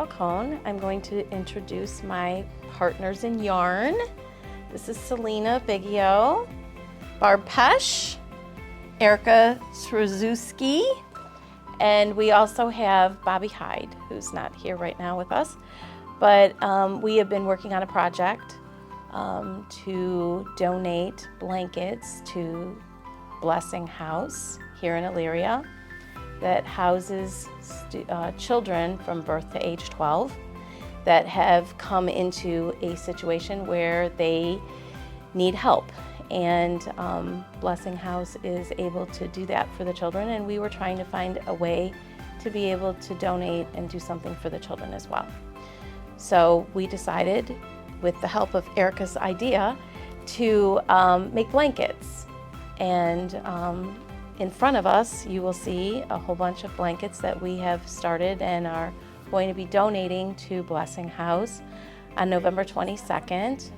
Falcone. I'm going to introduce my partners in yarn. This is Selena Biggio, Barb Pesh, Erica Srzuski, and we also have Bobby Hyde, who's not here right now with us. But we have been working on a project to donate blankets to Blessing House here in Elyria that houses children from birth to age 12 that have come into a situation where they need help. And Blessing House is able to do that for the children, and we were trying to find a way to be able to donate and do something for the children as well. So we decided, with the help of Erica's idea, to make blankets. And in front of us, you will see a whole bunch of blankets that we have started and are going to be donating to Blessing House on November 22nd.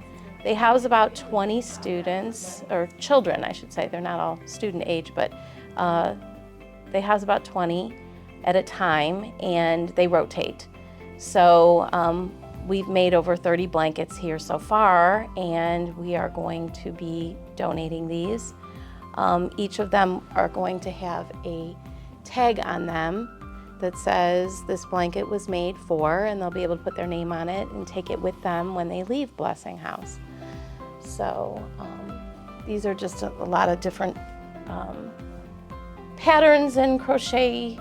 They house about 20 students, or children, I should say. They're not all student age, but they house about 20 at a time, and they rotate. So we've made over 30 blankets here so far, and we are going to be donating these. Each of them are going to have a tag on them that says this blanket was made for, and they'll be able to put their name on it and take it with them when they leave Blessing House. So these are just a lot of different patterns and crochet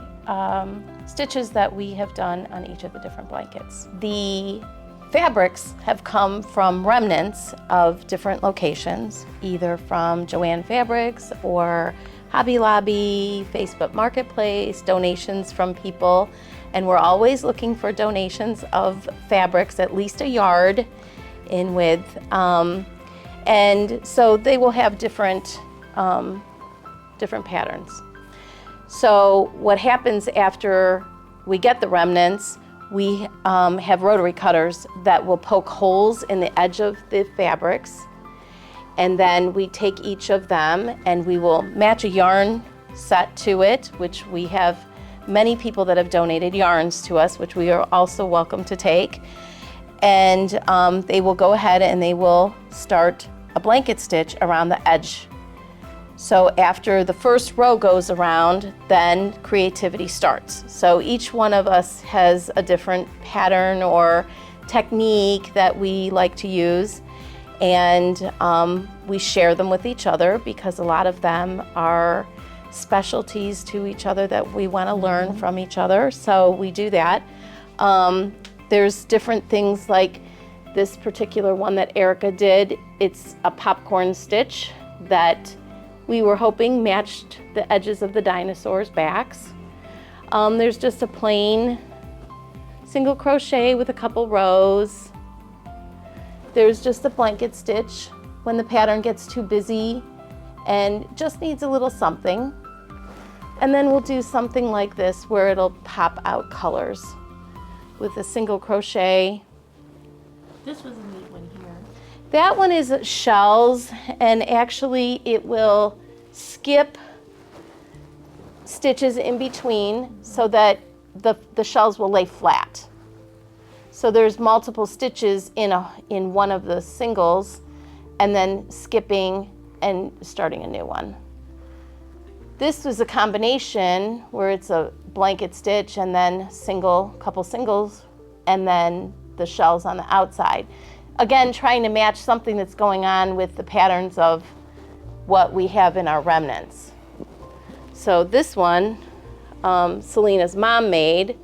stitches that we have done on each of the different blankets. The fabrics have come from remnants of different locations, either from Joann Fabrics or Hobby Lobby, Facebook Marketplace, donations from people. And we're always looking for donations of fabrics, at least a yard in width. And so they will have different patterns. So what happens after we get the remnants, we have rotary cutters that will poke holes in the edge of the fabrics, and then we take each of them and we will match a yarn set to it, which we have many people that have donated yarns to us, which we are also welcome to take. And they will go ahead and they will start a blanket stitch around the edge. So after the first row goes around, then creativity starts. So each one of us has a different pattern or technique that we like to use, and we share them with each other because a lot of them are specialties to each other that we want to learn from each other. So we do that. There's different things like this particular one that Erica did. It's a popcorn stitch that we were hoping matched the edges of the dinosaurs' backs. There's just a plain single crochet with a couple rows. There's just a blanket stitch when the pattern gets too busy and just needs a little something. And then we'll do something like this where it'll pop out colors with a single crochet. This was a neat one here. That one is shells, and actually it will skip stitches in between so that the shells will lay flat. So there's multiple stitches in one of the singles, and then skipping and starting a new one. This was a combination where it's a blanket stitch and then couple singles, and then the shells on the outside. Again, trying to match something that's going on with the patterns of what we have in our remnants. So this one, Selena's mom made,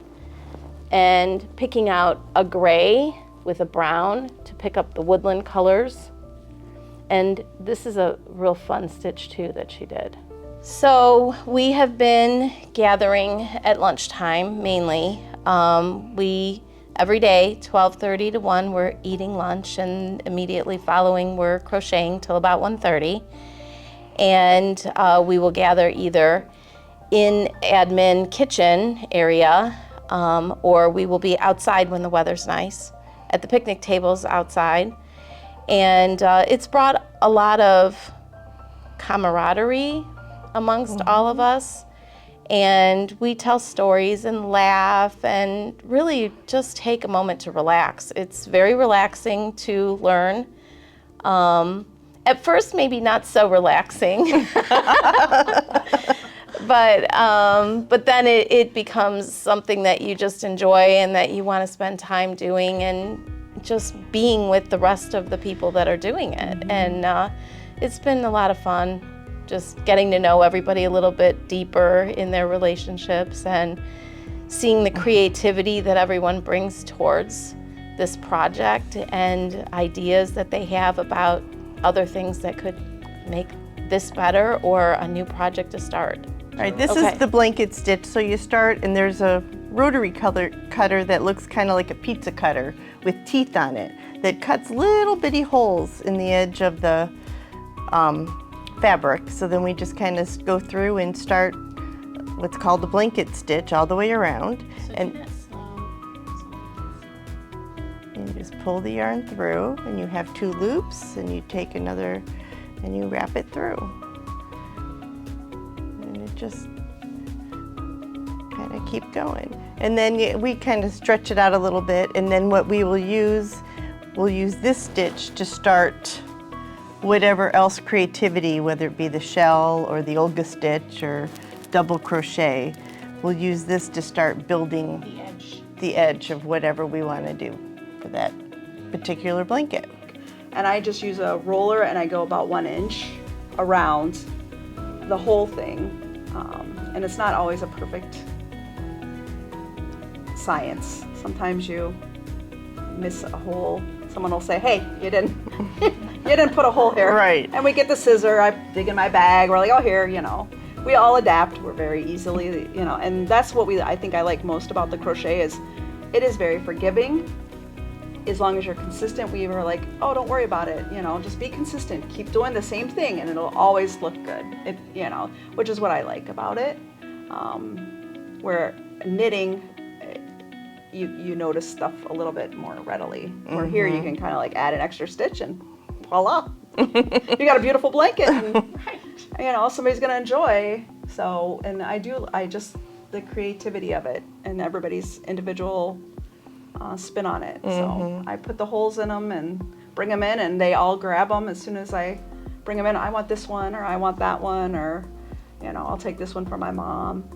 and picking out a gray with a brown to pick up the woodland colors. And this is a real fun stitch too that she did. So we have been gathering at lunchtime mainly. Every day, 12:30 to 1, we're eating lunch, and immediately following we're crocheting till about 1:30. And we will gather either in admin kitchen area, or we will be outside when the weather's nice, at the picnic tables outside. And it's brought a lot of camaraderie amongst all of us. and we tell stories and laugh and really just take a moment to relax. It's very relaxing to learn. At first, maybe not so relaxing, but then it becomes something that you just enjoy and that you want to spend time doing and just being with the rest of the people that are doing it. And it's been a lot of fun, just getting to know everybody a little bit deeper in their relationships and seeing the creativity that everyone brings towards this project and ideas that they have about other things that could make this better or a new project to start. All right, this is the blanket stitch. So you start, and there's a rotary cutter that looks kind of like a pizza cutter with teeth on it that cuts little bitty holes in the edge of the fabric. So then we just kind of go through and start what's called the blanket stitch all the way around. So And do that slow. you just pull the yarn through, and you have 2 loops, and you take another and you wrap it through. And it just kind of keep going. And then we kind of stretch it out a little bit, and then what we will use, we'll use this stitch to start whatever else creativity, whether it be the shell or the Olga stitch or double crochet. We'll use this to start building the edge of whatever we want to do for that particular blanket. And I just use a roller and I go about 1 inch around the whole thing. And it's not always a perfect science. Sometimes you miss a hole. Someone will say, hey, you didn't put a hole here. Right. And we get the scissor, I dig in my bag, we're like, oh, here, you know. We all adapt, we're very easily, you know, and that's what I think I like most about the crochet is it is very forgiving. As long as you're consistent, we were like, oh, don't worry about it, you know, just be consistent, keep doing the same thing and it'll always look good, you know, which is what I like about it. Where knitting, you notice stuff a little bit more readily. Where here you can kind of like add an extra stitch and voila, you got a beautiful blanket and, you know, somebody's gonna enjoy. So, and the creativity of it and everybody's individual spin on it. So I put the holes in them and bring them in and they all grab them as soon as I bring them in. I want this one or I want that one or, you know, I'll take this one for my mom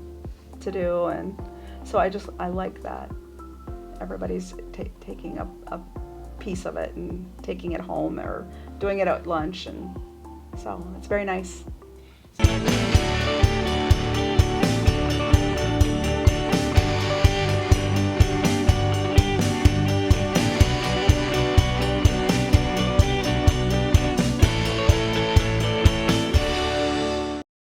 to do. And so I like that. Everybody's taking a piece of it and taking it home or doing it at lunch. And so it's very nice.